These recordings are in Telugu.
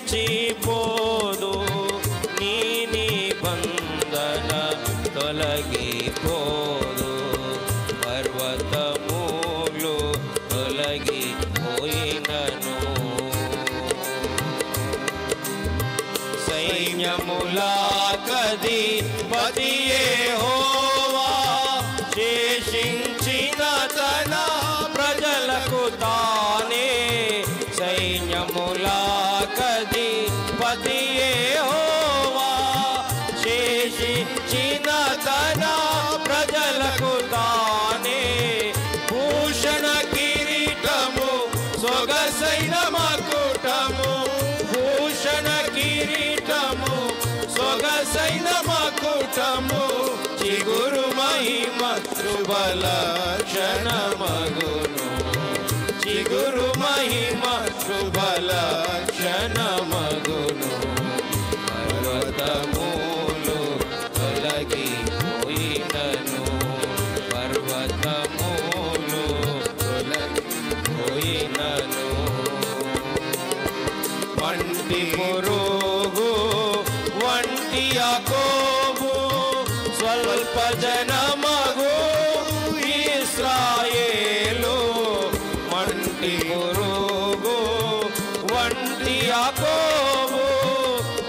విడచిపోదు, నీ నిబంధన తొలగిపోదు. పర్వతములు తొలగిపోయినను, సైన్యములకధిపతి యెహోవా శేషించిన తన ప్రజలకు తానే. సైన్యములకధిపతి యెహోవా శేషించిన తన ప్రజలకు తానే. భూషణ కిరీటము సొగసైన మకుటము, భూషణ కిరీటము సొగసైన మకుటము, చిగురు మహిమ శుభలక్షణమగును, చిగురు మహిమ శుభలక్షణమగును. పర్వతములు తొలగిపోయినను, పర్వతములు తొలగిపోయినను. వంటి పురుగు వంటి యాకోబు, స్వల్ప జనమగు ఇశ్రాయేలు. వంటి పురుగు వంటి యాకోబు,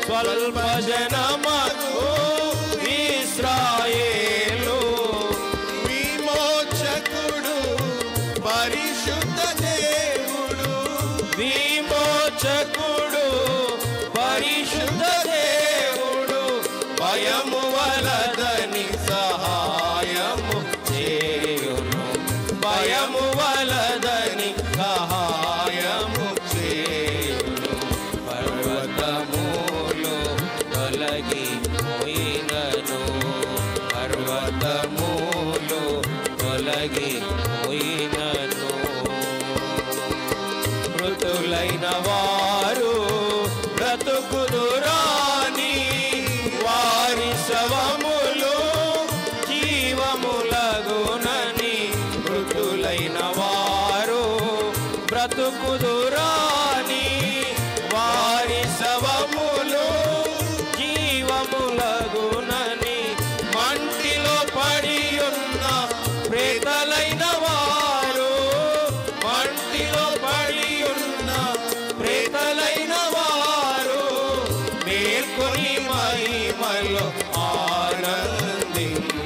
స్వల్ప జనమగు ఇశ్రాయేలు. విమోచకుడు పరిశుద్ధ దేవుడు, విమోచకుడు పరిశుద్ధ దేవుడు, భయము వలదని సహాయము చేయును, భయము వలదని సహాయము చేయును. పర్వతములు తొలగిపోయినను, పర్వతములు తొలగిపోయినను. మృతులైన వారు బ్రతుకుదురాని, వారి శవములు జీవములగునని. మృతులైన వారు బ్రతుకుదురాని, వారి శవములు జీవములగునని. మంటిలో పడి ఉన్న ప్రేతలైన వారు, మంటిలో పడి ఉన్న ప్రేతలైన వారు, మేల్కొని మహిమలో ఆనందింతురు,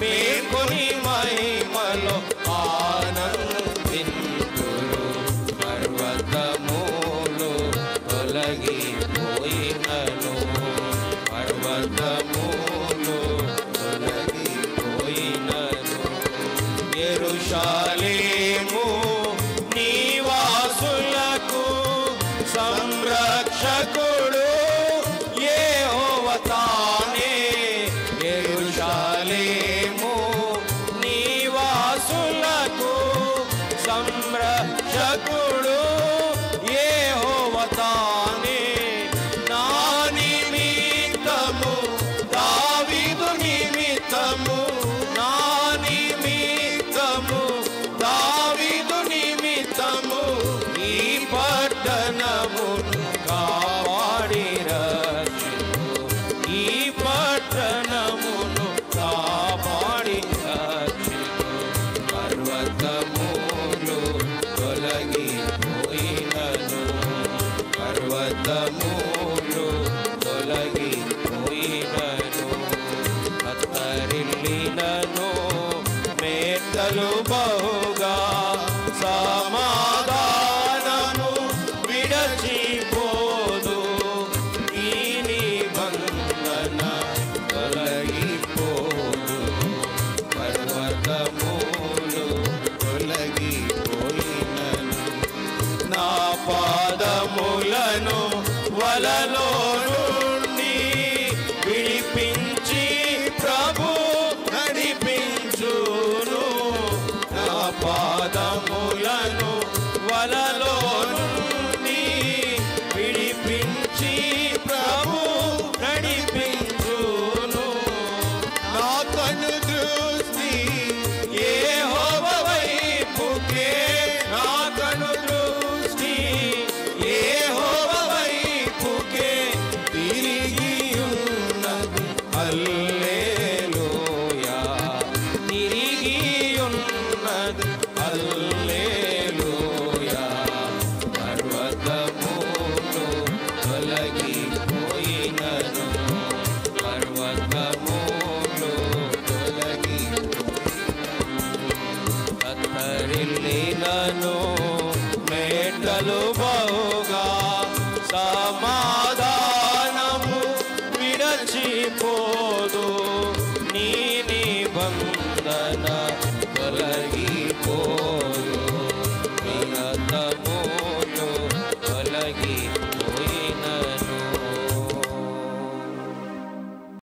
మేల్కొని మహిమలో ఆనందింతురు. పర్వతములు తొలగిపోయినను, పర్వతములు తొలగిపోయినను. యెరూషలేము నివాసులకు సంరక్షకుడు యెహోవా తానే. యెరూషలేము నివాసులకు సంరక్షకుడు యెహోవా తానే. నా నిమిత్తము దావీదు నిమిత్తము, నా నిమిత్తము దావీదు నిమిత్తము, ఈ పట్టణమును కాపాడి రక్షించు, ఈ పట్టణమును కాపాడి రక్షించు. పర్వతములు తొలగిపోయినను, పర్వతములు తొలగిపోయినను. కత్తరిల్లినను మేతలు బహుగా, సమాధానము విడచిపోదు, ఈ నిబంధన తొలగిపోదు. పర్వతములు తొలగిపోయినను, నా పాదములను వలలో నుండి విడిపించి ప్రభు నడిపించును. నా పాదములను వలలో నుండి విడిపించి ప్రభు నడిపించును. నా కను దృష్టి యెహోవా వైపుకే, నా కను దృష్టి యెహోవా సమాధానము విడచిపోదు, నీ నిబంధన తొలగిపోదు, వినతమును తొలగిపోదు.